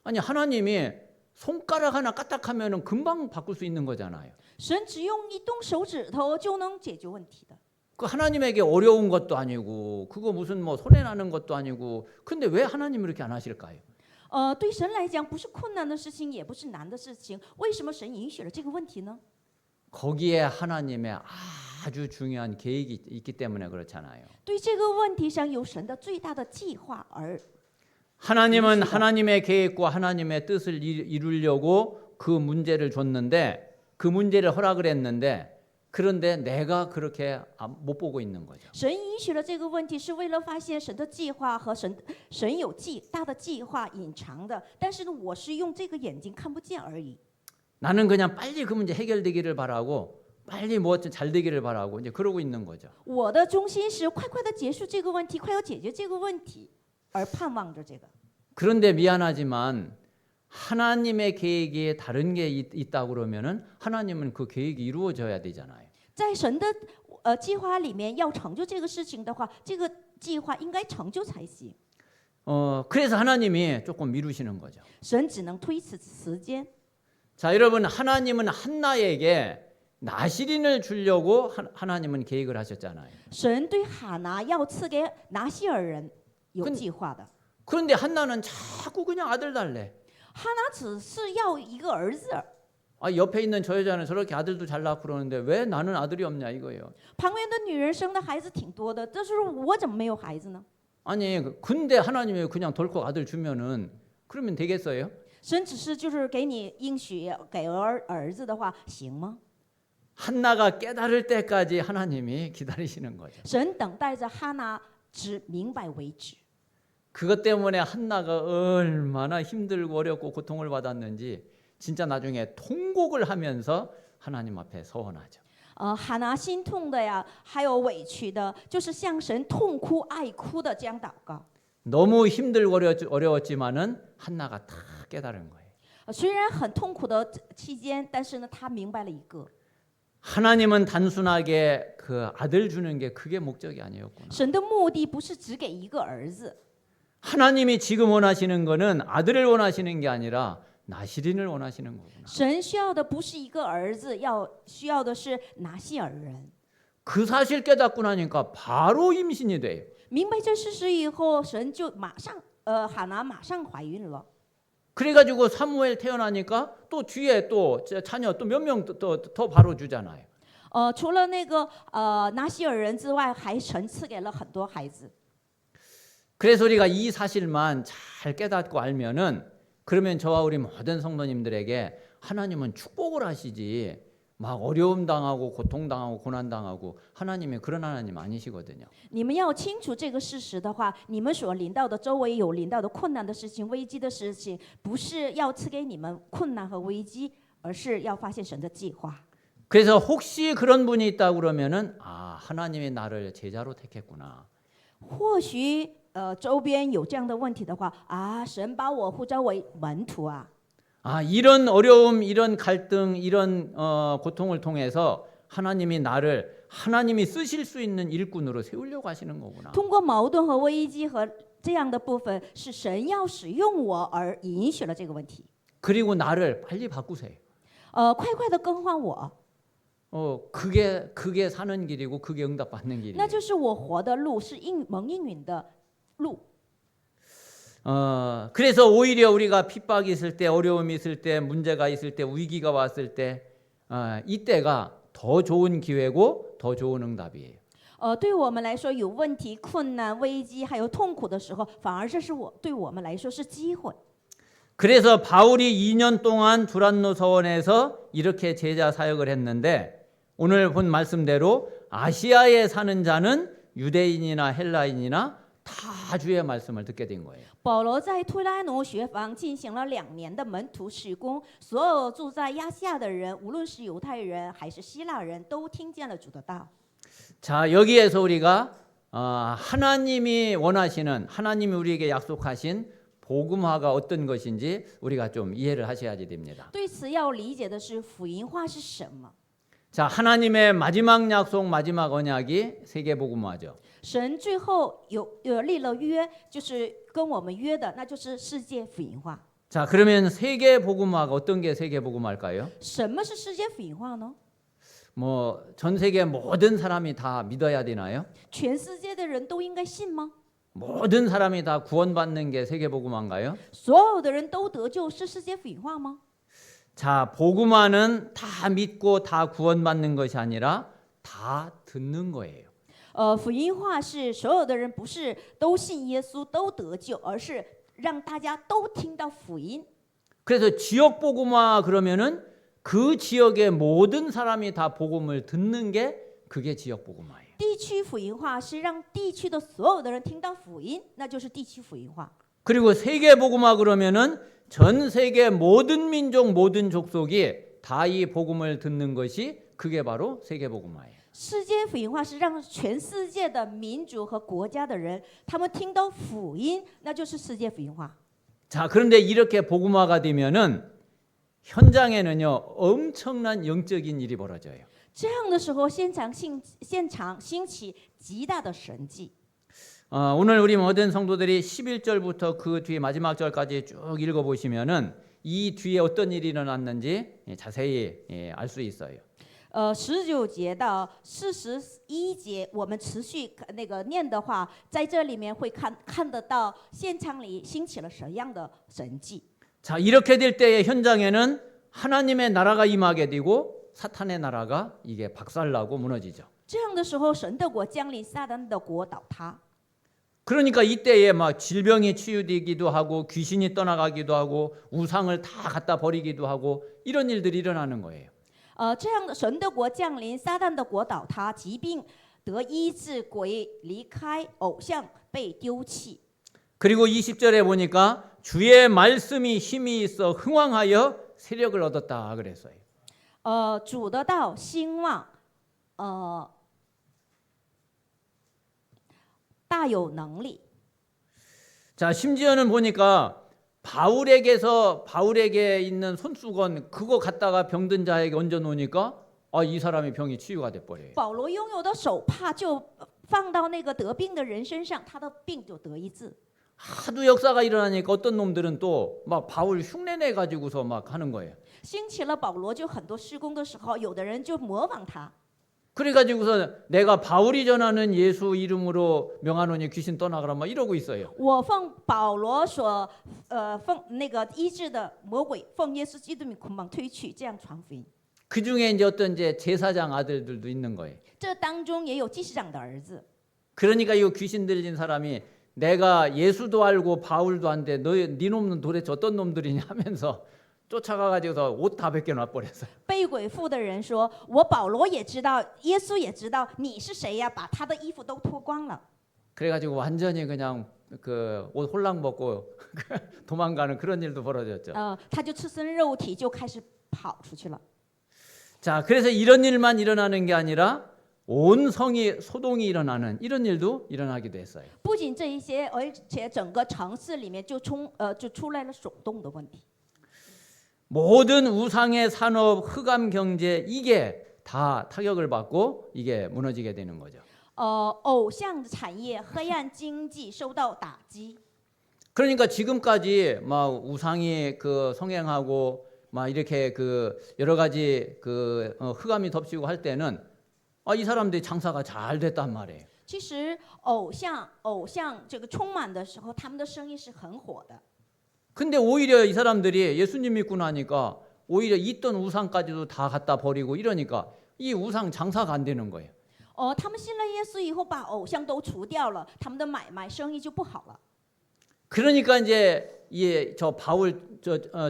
[SPEAKER 1] 아니 하나님이 손가락 하나 까딱하면은 금방 바꿀 수 있는 거잖아요.
[SPEAKER 2] 神只用一动手指头就能解决问题的。
[SPEAKER 1] 그 하나님에게 어려운 것도 아니고 그거 무슨 뭐 손해 나는 것도 아니고 근데 왜 하나님이 이렇게 안 하실까요?
[SPEAKER 2] 对神来讲不是困难的事情，也不是难的事情，为什么神允许了这个问题呢？
[SPEAKER 1] 거기에 하나님의 아주 중요한 계획이 있기 때문에 그렇잖아요.
[SPEAKER 2] 对这个问题上有神的最大的计划而
[SPEAKER 1] 하나님은 하나님의 계획과 하나님의 뜻을 이루려고 그 문제를 줬는데 그 문제를 허락을 했는데 그런데 내가 그렇게 못 보고 있는 거죠.
[SPEAKER 2] 神允许了这个问题，是为了发现神的计划和神有大的计划隐藏的，但是呢，我是用这个眼睛看不见而已。
[SPEAKER 1] 나는 그냥 빨리 그 문제 해결되기를 바라고 빨리 뭐 잘 되기를 바라고 이제 그러고 있는 거죠.
[SPEAKER 2] 我的中心是快快的结束这个问题，快要解决这个问题，而盼望着这个。
[SPEAKER 1] 그런데 미안하지만 하나님의 계획이 다른 게 있다고 그러면은 하나님은 그 계획이 이루어져야 되잖아요.
[SPEAKER 2] 在神的计划里面要成就这个事情的话，这个计划应该成就才行。
[SPEAKER 1] 그래서 하나님이 조금 미루시는 거죠.
[SPEAKER 2] 神只能推迟时间。
[SPEAKER 1] 자, 여러분 하나님은 한나에게 나시린을 주려고 하나님은 계획을 하셨잖아요.
[SPEAKER 2] 神对哈拿要赐给拿西尔人有计划的。
[SPEAKER 1] 그런데 한나는 자꾸 그냥 아들 달래.
[SPEAKER 2] 哈拿只是要一个儿子，
[SPEAKER 1] 옆에 있는 저 여자는 저렇게 아들도 잘 낳고 그러는데 왜 나는 아들이 없냐 이거예요.
[SPEAKER 2] 旁边的女人生的孩子挺多的，这时候我怎么没有孩子呢？
[SPEAKER 1] 아니 근데 하나님이 그냥 덜컥 아들 주면은 그러면 되겠어요?
[SPEAKER 2] 神只是就是给你应许给儿子的话，行吗？
[SPEAKER 1] 한나가 깨달을 때까지 하나님이 기다리시는 거죠.
[SPEAKER 2] 神等待着哈拿只明白为止。
[SPEAKER 1] 그것 때문에 한나가 얼마나 힘들고 어렵고 고통을 받았는지 진짜 나중에 통곡을 하면서 하나님 앞에 서원하죠.
[SPEAKER 2] 哈拿心痛的呀，还有委屈的，就是向神痛哭爱哭的这样祷告。
[SPEAKER 1] 너무 힘들고 어려웠지만은 한나가 다 깨달은 거예요.
[SPEAKER 2] 虽然很痛苦的期间，但是呢，他明白了一个，
[SPEAKER 1] 하나님은 단순하게 그 아들 주는 게 그게 목적이 아니었구나.
[SPEAKER 2] 神的目的不是只给一个儿子，
[SPEAKER 1] 하나님이 지금 원하시는 거는 아들을 원하시는 게 아니라 나시린을 원하시는 거구나.
[SPEAKER 2] 神需要的不是一个儿子，需要的是拿西尔人。
[SPEAKER 1] 그 사실 깨닫고 나니까 바로 임신이 돼요.
[SPEAKER 2] 明白这事实以后，神就马上哈拿马上怀孕了。
[SPEAKER 1] 그래가지고 사무엘 태어나니까 또 뒤에 또 자녀 또 몇 명 더 바로 주잖아요.
[SPEAKER 2] 除了那个拿西尔人之外，还神赐给了很多孩子。
[SPEAKER 1] 그래서 우리가 이 사실만 잘 깨닫고 알면은 그러면 저와 우리 모든 성도님들에게 하나님은 축복을 하시지 막 어려움 당하고 고통 당하고 고난 당하고 하나님이 그런 하나님 아니시거든요.
[SPEAKER 2] 你们要清楚这个事实的话，你们所临到的周围有临到的困难的事情、危机的事情，不是要赐给你们困难和危机，而是要发现神的计划。
[SPEAKER 1] 그래서 혹시 그런 분이 있다 그러면은 아 하나님이 나를 제자로 택했구나.
[SPEAKER 2] 或许周边有这样的问题的话，神把我呼召为门徒啊。
[SPEAKER 1] 아 이런 어려움, 이런 갈등, 이런 고통을 통해서 하나님이 나를 하나님이 쓰실 수 있는 일꾼으로 세우려고 하시는 거구나.
[SPEAKER 2] 通过矛盾和危机和这样的部分，是神要使用我而允许了这个问题。
[SPEAKER 1] 그리고 나를 빨리 바꾸세요.
[SPEAKER 2] 快快的更换我，
[SPEAKER 1] 그게 사는 길이고 그게 응답 받는
[SPEAKER 2] 那
[SPEAKER 1] 길이에요.
[SPEAKER 2] 就是我活的路，是蒙应允的路。
[SPEAKER 1] 그래서 오히려 우리가 핍박이 있을 때, 어려움이 있을 때, 문제가 있을 때, 위기가 왔을 때, 이때가 더 좋은 기회고 더 좋은 응답이에요.
[SPEAKER 2] 对我们来说，有问题、困难、危机还有痛苦的时候，反而这是对我们来说是机会。
[SPEAKER 1] 그래서 바울이 2년 동안 두란노 서원에서 이렇게 제자 사역을 했는데 오늘 본 말씀대로 아시아에 사는 자는 유대인이나 헬라인이나 다 주의 말씀을 듣게 된 거예요.
[SPEAKER 2] 保罗在推拉农学坊进行了2年的门徒事工，所有住在亚细亚的人，无论是犹太人还是希腊人，都听见了主的道。
[SPEAKER 1] 자 여기에서 우리가 하나님이 원하시는 하나님이 우리에게 약속하신 복음화가 어떤 것인지 우리가 좀 이해를 하셔야지 됩니다.
[SPEAKER 2] 对此要理解的是福音化是什么。
[SPEAKER 1] 자 하나님의 마지막 약속, 마지막 언약이 세계 복음화죠.
[SPEAKER 2] 神最后有立了约，就是跟我们约的，那就是世界福音化。
[SPEAKER 1] 자 그러면 세계 복음화가 어떤 게 세계 복음화일까요?
[SPEAKER 2] 什么是世界福音化呢？
[SPEAKER 1] 뭐 전 세계 모든 사람이 다 믿어야 되나요?
[SPEAKER 2] 全世界的人都应该信吗？
[SPEAKER 1] 모든 사람이 다 구원받는 게 세계 복음화인가요?
[SPEAKER 2] 所有的人都得救是世界福音化吗？
[SPEAKER 1] 자 복음화는 다 믿고 다 구원받는 것이 아니라 다 듣는 거예요.
[SPEAKER 2] 福音化是所有的人不是都信耶稣都得救，而是让大家都听到福音。
[SPEAKER 1] 그래서 지역 복음화 그러면은 그 지역의 모든 사람이 다 복음을 듣는 게 그게 지역 복음화예요.
[SPEAKER 2] 地区福音化是让地区的所有的人听到福音，那就是地区福音化。
[SPEAKER 1] 그리고 세계 복음화 그러면은 전 세계 모든 민족 모든 족속이 다 이 복음을 듣는 것이 그게 바로 세계 복음화예요.
[SPEAKER 2] 世界福音化是让全世界的民族和国家的人，他们听到福音，那就是世界福音化。
[SPEAKER 1] 자 그런데 이렇게 복음화가 되면은 현장에는요 엄청난 영적인 일이 벌어져요.
[SPEAKER 2] 这样的时候，现场兴起极大的神迹。
[SPEAKER 1] 오늘 우리 모든 성도들이 11절부터 그 뒤 마지막 절까지 쭉 읽어보시면은 이 뒤에 어떤 일이 일어났는지 자세히 알 수 있어요.
[SPEAKER 2] 19节到41节，我们持续念的话，在这里面会看得到现场里兴起了什么样的神迹。
[SPEAKER 1] 자 이렇게 될 때의 현장에는 하나님의 나라가 임하게 되고 사탄의 나라가 이게 박살나고 무너지죠.
[SPEAKER 2] 这样的时候，神的国降临，撒旦的国倒塌。
[SPEAKER 1] 그러니까 이때에 막 질병이 치유되기도 하고 귀신이 떠나가기도 하고 우상을 다 갖다 버리기도 하고 이런 일들이 일어나는 거예요.
[SPEAKER 2] 这样的神的国降临，撒旦的国倒塌，疾病得医治，鬼离开，偶像被丢弃。
[SPEAKER 1] 그리고 20절에 보니까 주의 말씀이 힘이 있어 흥왕하여 세력을 얻었다 그랬어요.
[SPEAKER 2] 主的道兴旺，大有能力。
[SPEAKER 1] 자 심지어는 보니까 바울에게 있는 손수건 그거 갖다가 병든 자에게 얹어 놓으니까 이 사람이 병이 치유가 돼 버려요.
[SPEAKER 2] 保罗拥有的手帕就放到那个得病的人身上，他的病就得医治。
[SPEAKER 1] 하도 역사가 일어나니까 어떤 놈들은 또 막 바울 흉내내 가지고서 막 하는 거예요.
[SPEAKER 2] 兴起了保罗，就很多施工的时候，有的人就模仿他。
[SPEAKER 1] 그래가지고서 내가 바울이 전하는 예수 이름으로 명하노니 귀신 떠나가라 막 이러고 있어요.
[SPEAKER 2] 我奉保罗所奉那个医治的魔鬼，奉耶稣基督名捆绑推去，这样传福音。
[SPEAKER 1] 그 중에 이제 어떤 이제 제사장 아들들도 있는 거예요.
[SPEAKER 2] 这当中也有祭司长的儿子。
[SPEAKER 1] 그러니까 이 귀신 들린 사람이 내가 예수도 알고 바울도 안돼 네 놈은 도대체 어떤 놈들이냐 하면서 쫓아가가지고서 옷 다 벗겨놔 버렸어요.
[SPEAKER 2] 被鬼附的人说：“我保罗也知道，耶稣也知道，你是谁呀？”把他的衣服都脱光了。
[SPEAKER 1] 그래가지고 완전히 그냥 그 옷 홀랑 벗고 도망가는 그런 일도 벌어졌죠.
[SPEAKER 2] 他就赤身肉体就开始跑出去了。
[SPEAKER 1] 자, 그래서 이런 일만 일어나는 게 아니라 온 성이 소동이 일어나는 이런 일도 일어나기도 했어요.
[SPEAKER 2] 不仅这一些，而且整个城市里面就出来了耸动的问题。
[SPEAKER 1] 모든 우상의 산업, 흑암 경제 이게 다 타격을 받고 이게 무너지게 되는 거죠.
[SPEAKER 2] 偶像产业、黑暗经济受到打击。
[SPEAKER 1] 그러니까 지금까지 막 우상이 그 성행하고 막 이렇게 그 여러 가지 그 흑암이 덮치고 할 때는 이 사람들이 장사가 잘 됐단 말이에요.
[SPEAKER 2] 其实偶像这个充满的时候，他们的生意是很火的。
[SPEAKER 1] 근데 오히려 이 사람들이 예수님 믿고 나니까 오히려 있던 우상까지도 다 갖다 버리고 이러니까 이 우상 장사가 안 되는 거예요.
[SPEAKER 2] 他们信了耶稣以后，把偶像都除掉了，他们的买卖生意就不好了。
[SPEAKER 1] 그러니까 이제 저 바울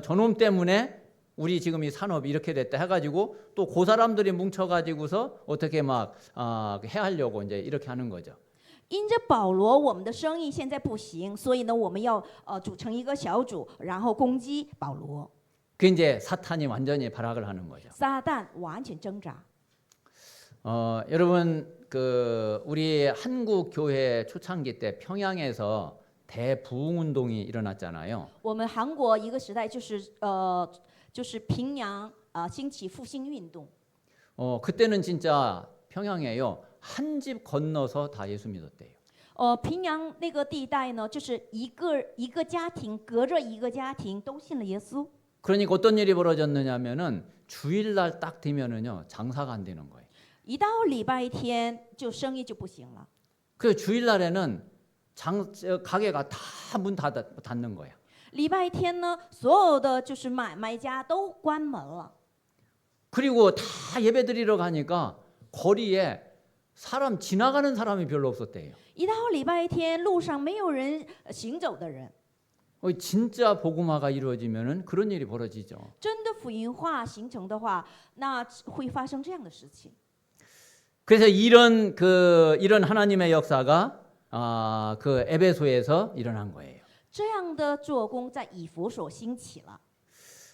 [SPEAKER 1] 저놈 때문에 우리 지금 이 산업이 이렇게 됐다 해가지고 또 그 사람들이 뭉쳐가지고서 어떻게 막 해하려고 이제 이렇게 하는 거죠.
[SPEAKER 2] 因着保罗，我们的生意现在不行，所以呢，我们要组成一个小组，然后攻击保罗。
[SPEAKER 1] 그 이제 사탄이 완전히 발악을 하는 거죠.
[SPEAKER 2] 撒旦完全挣扎。
[SPEAKER 1] 여러분 그 우리 한국 교회 초창기 때 평양에서 대부흥 운동이 일어났잖아요.
[SPEAKER 2] 我们韩国一个时代就是平阳兴起复兴运动。
[SPEAKER 1] 그때는 진짜 평양에요 한 집 건너서 다 예수 믿었대요.
[SPEAKER 2] 平阳那个地带呢，就是一个家庭隔着一个家庭都信了耶稣。
[SPEAKER 1] 그러니까 어떤 일이 벌어졌느냐면은 주일날 딱 되면은요 장사가 안 되는 거예요.
[SPEAKER 2] 一到礼拜天，就生意就不行了。
[SPEAKER 1] 그 주일날에는 가게가 다 문 닫는 거예요.
[SPEAKER 2] 礼拜天呢，所有的就是买卖家都关门了。
[SPEAKER 1] 그리고 다 예배드리러 가니까 거리에 지나가는 사람이 별로 없었대요.
[SPEAKER 2] 一到礼拜天，路上没有人行走的人。
[SPEAKER 1] 진짜 복음화가 이루어지면은 그런 일이 벌어지죠.
[SPEAKER 2] 真的福音化形成的话，那会发生这样的事情。
[SPEAKER 1] 그래서 이런 하나님의 역사가 그 에베소에서 일어난 거예요.
[SPEAKER 2] 这样的做工在以弗所兴起了。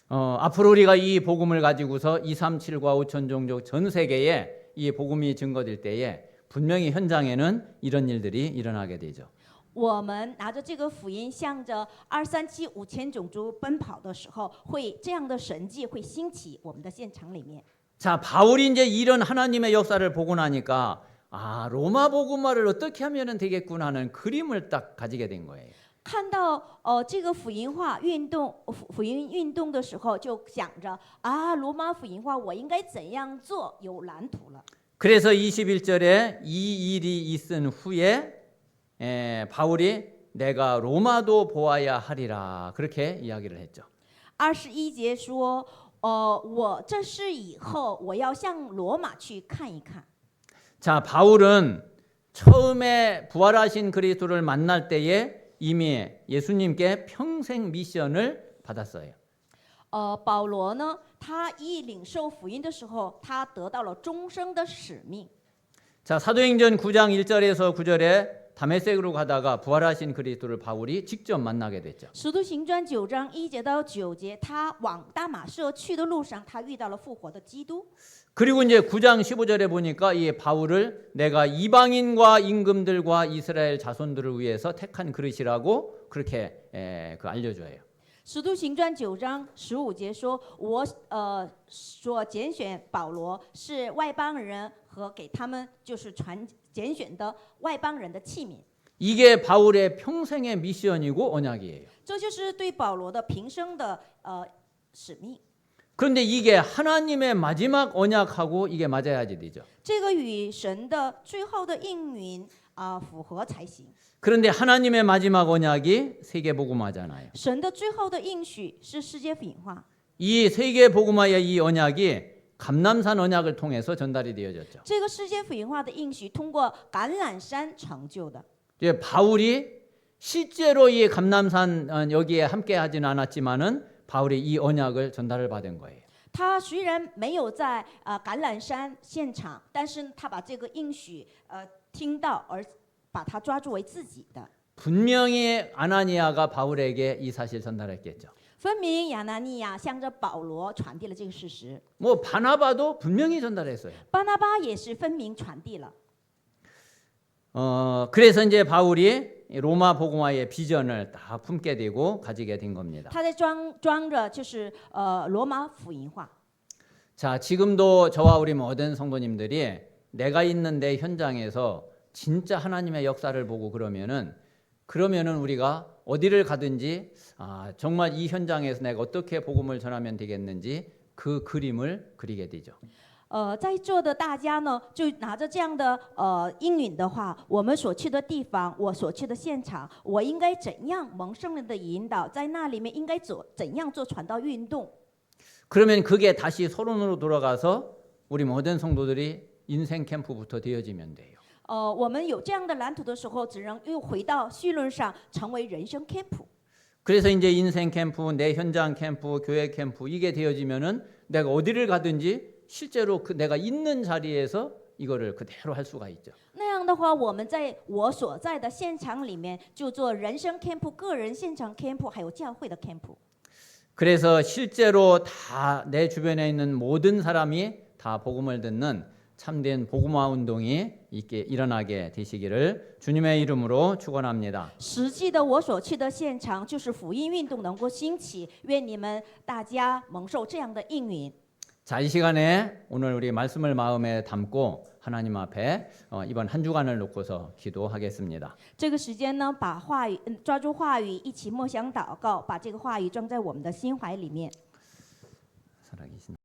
[SPEAKER 1] 앞으로 우리가 이 복음을 가지고서 237과 5천 종족 전 세계에 이 복음이 증거될 때에 분명히 현장에는 이런 일들이 일어나게 되죠.
[SPEAKER 2] 我们拿着这个福音，向着237、5000种族奔跑的时候，这样的神迹会兴起我们的现场里面。
[SPEAKER 1] 자, 바울이 이제 이런 하나님의 역사를 보고 나니까 로마 복음화를 어떻게 하면 되겠구나 하는 그림을 딱 가지게 된 거예요.
[SPEAKER 2] 看到这个福音运动的时候，就想着罗马福音化我应该怎样做，有蓝图了。
[SPEAKER 1] 그래서 21절에 이 일이 있은 후에 바울이 내가 로마도 보아야 하리라 그렇게 이야기를 했죠.
[SPEAKER 2] 21节说，我这事以后我要向罗马去看一看。
[SPEAKER 1] 자, 바울은 처음에 부활하신 그리스도를 만날 때에 이미 예수님께 평생 미션을 받았어요.
[SPEAKER 2] 保罗呢，他一领受福音的时候，他得到了终生的使命。
[SPEAKER 1] 자, 사도행전 9장 1절에서 9절에 다메섹으로 가다가 부활하신 그리스도를 바울이 직접 만나게 됐죠.
[SPEAKER 2] 使徒行传9章1节到9节，他往大马色去的路上，他遇到了复活的基督。
[SPEAKER 1] 그리고 이제 9장 15절에 보니까 이 바울을 내가 이방인과 임금들과 이스라엘 자손들을 위해서 택한 그릇이라고 그렇게 알려줘요.
[SPEAKER 2] 使徒行传9章15节说：“我所拣选保罗是外邦人和给他们就是拣选的外邦人的器皿。”
[SPEAKER 1] 이게 바울의 평생의 미션이고 언약이에요.
[SPEAKER 2] 这就是对保罗的平生的使命。
[SPEAKER 1] 그런데 이게 하나님의 마지막 언약하고 이게 맞아야지 되죠.
[SPEAKER 2] 这个与神的最后的应允符合才行。
[SPEAKER 1] 그런데 하나님의 마지막 언약이 세계복음화잖아요.
[SPEAKER 2] 神的最后的应许是世界饼化，
[SPEAKER 1] 이 세계복음화의 이 언약이 감람산 언약을 통해서 전달이 되어졌죠.
[SPEAKER 2] 这个世界饼化的应许通过橄榄山成就的。
[SPEAKER 1] 이제 바울이 실제로 이 감람산 여기에 함께하지는 않았지만은 바울이 이 언약을 전달을 받은 거예요.
[SPEAKER 2] 他虽然没有在橄榄山现场，但是他把这个应许听到，而把它抓住为自己的。
[SPEAKER 1] 분명히 아나니아가 바울에게 이 사실 전달했겠죠.
[SPEAKER 2] 分明亚拿尼亚向着保罗传递了这个事实，
[SPEAKER 1] 뭐 바나바도 분명히 전달했어요.
[SPEAKER 2] 巴拿巴也是分明传递了。
[SPEAKER 1] 그래서 이제 바울이 로마 복음화의 비전을 다 품게 되고 가지게 된 겁니다.
[SPEAKER 2] 他在装着就是罗马福音化。
[SPEAKER 1] 자, 지금도 저와 우리 모든 성도님들이 내가 있는 내 현장에서 진짜 하나님의 역사를 보고 그러면은 우리가 어디를 가든지 정말 이 현장에서 내가 어떻게 복음을 전하면 되겠는지 그 그림을 그리게 되죠.
[SPEAKER 2] 在座的大家呢，就拿着这样的应允的话，我们所去的地方，我所去的现场，我应该怎样蒙圣灵的引导，在那里面应该怎样做传道运动。
[SPEAKER 1] 그러면 그게 다시 서론으로 돌아가서 우리 모든 성도들이 인생 캠프부터 되어지면 돼요.
[SPEAKER 2] 我们有这样的蓝图的时候，只能又回到绪论上，成为人生 camp。
[SPEAKER 1] 그래서 이제 인생 캠프, 내 현장 캠프, 교회 캠프 이게 되어지면은 내가 어디를 가든지 실제로 내가 있는 자리에서 이거를 그대로 할 수가 있죠.
[SPEAKER 2] 那样的话，我们在我所在的现场里面，就做人生 camp、个人现场 camp， 还有教会的 camp。
[SPEAKER 1] 그래서 실제로 다 내 주변에 있는 모든 사람이 다 복음을 듣는 참된 복음화 운동이 있게 일어나게 되시기를 주님의 이름으로 축원합니다.
[SPEAKER 2] 实际的，我所去的现场就是福音运动能够兴起，愿你们大家蒙受这样的应允。
[SPEAKER 1] 자, 이 시간에 오늘 우리 말씀을 마음에 담고 하나님 앞에 이번 한 주간을 놓고서 기도하겠습니다.
[SPEAKER 2] 这个时间呢，把话语抓住话语，一起默想祷告，把这个话语装在我们的心怀里面。
[SPEAKER 1] 살아계신